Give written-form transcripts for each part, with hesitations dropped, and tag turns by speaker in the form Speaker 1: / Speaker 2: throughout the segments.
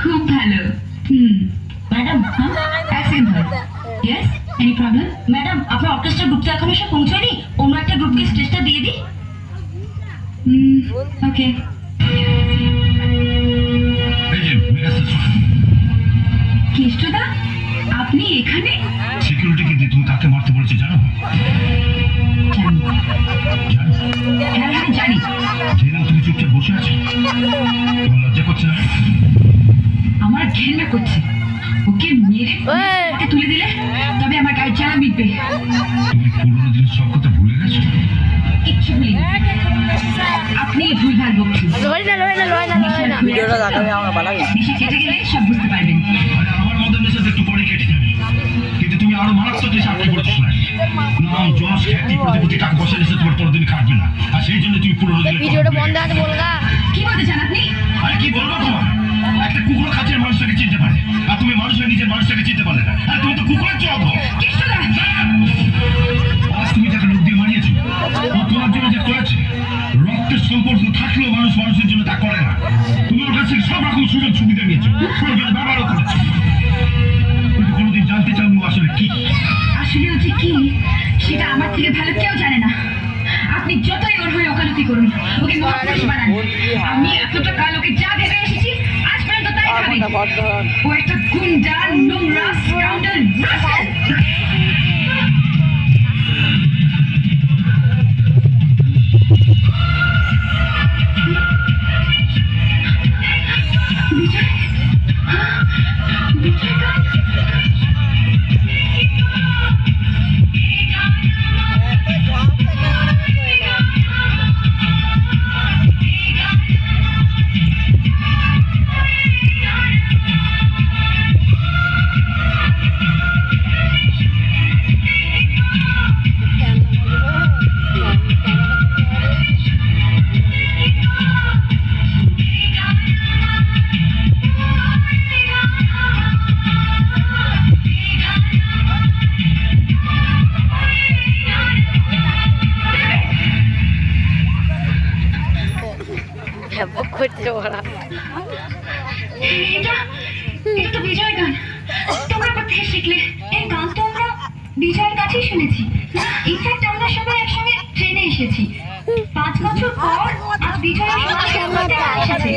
Speaker 1: খুব ভালো। Madam, yes, any problem? Madam, আপনার অর্কেস্ট্রা গ্রুপটা এখনো এসে পৌঁছায়নি, অন্য একটা গ্রুপকে স্টেজটা দিয়ে দিই। ওকে। কেষ্টদা, আপনি এখানে?
Speaker 2: সিকিউরিটিকে দিয়ে তুমি কাকে মারতে বলেছে জানো?
Speaker 1: হ্যাঁ হ্যাঁ জানি।
Speaker 2: জেনে তুমি চুপচাপ বসে আছো, তোমার লজ্জা করছে না?
Speaker 1: আমার ঘেন্না করছে। ওকে মেরে ওকে তুলে দিলে তবে আমার গায়ে জ্বালা মিটবে।
Speaker 2: তুমি পুরোনো দিনের সব কথা ভুলে গেছো?
Speaker 1: কিচ্ছু ভুলি আপনি ভুলভাল বকছেন।
Speaker 3: ভিডিওটা দেখাবে আমরা বানাবি।
Speaker 1: নেশা কেটে গেলে সব বুঝতে পারবেন।
Speaker 2: আমার মদের নেশা একটু পরে কেটে যাবে, কিন্তু তুমি আরো মারাত্মক নেশা আটকে পড়েছো না। নাম যশ খ্যাতি প্রতিপত্তি টাকা পয়সা নেশা তোমার পরদিন কাটবে না, আর সেই জন্য তুমি পুরোনো দিনের
Speaker 3: ভিডিওটা বন্ধ আছে বলগা।
Speaker 1: কি বলতে চান আপনি?
Speaker 2: আরে কি বলবো তোমার? একটা কুকুর কাছের মানুষটাকে চিনতে পারে, আর তুমি মানুষের নিজের মানুষটাকে চিনতে পারে না। আর তুমি তো কুকুরের চোখ। আজ তুমি যাকে লোক দিয়ে মানিয়েছো, ও তোমার জন্য যে করেছে, রক্তের সম্পর্ক থাকলেও মানুষ মানুষের জন্য তা করে না। তুমি ওর কাছ থেকে সব রকম সুযোগ সুবিধা নিয়েছো, প্রয়োজনে ব্যবহারও করেছো, কিন্তু কোনোদিন জানতে চাওনি ও আসলে কি।
Speaker 1: আসলে ও যে কি সেটা আমার থেকে ভালো কেউ জানে না। আপনি যতই ওর হয়ে ওকালতি করুন, ওকে মহাপুরুষ বানান, আমি এতটা কাল ওকে যা ভেবে এসেছি আজ পর্যন্ত তাই ভাবি। ও একটা গুন্ডা, নোংরা, স্কাউন্ডার, রাস্কেল।
Speaker 3: করছে ওরা।
Speaker 1: এটা তো বিজয় গান। তোমরা কোথায় শিখলে? এই গান তো আমরা বিজয়ের কাছেই শুনেছি। ইনফ্যাক্ট আমরা সবাই একসঙ্গে ট্রেনে এসেছি। 5 বছর পর আজ বিজয় এসেছে।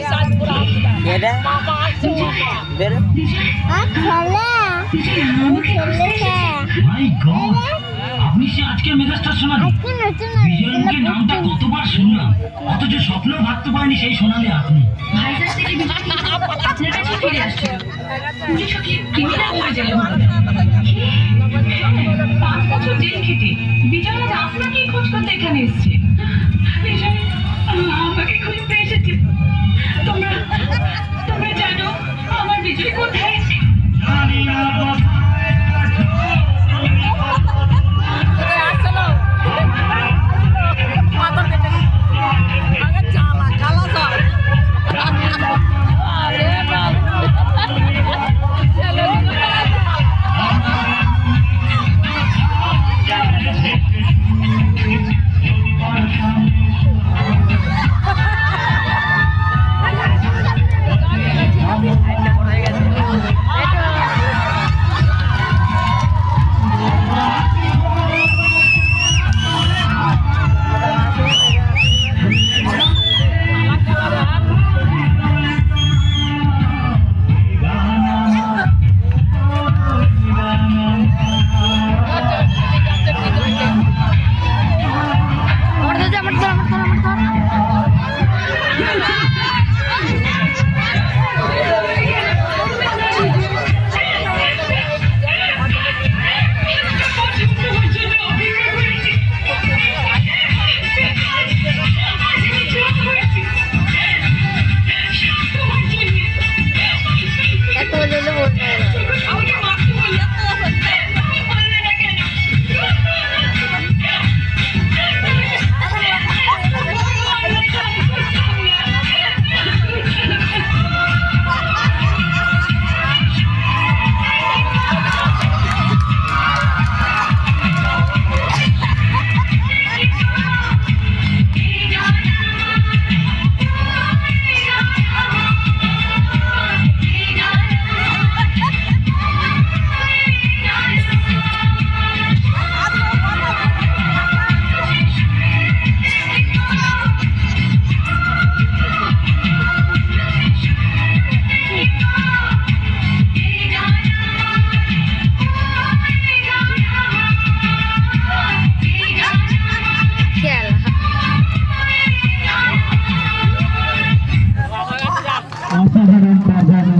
Speaker 2: আপনি সে আজকে মেজাজটা শোনালেন। বিজয়ের মুখে নামটা কতবার শুনলাম, অথচ স্বপ্নেও ভাবতে পারিনি সেই শোনালে আপনি।
Speaker 1: ভাইজার থেকে বিজয় আপনার কাছে ফিরে আসছিল। পুলিশ ওকে ক্রিমিনাল করে জেলে ভরবে। 5 বছর জেল খেটে বিজয় আজ আপনাকেই খোঁজ করতে এখানে এসছে। বিজয় আমাকে খুঁজতে এসেছে। তোমরা জানো আমার বিজয় কোথায়?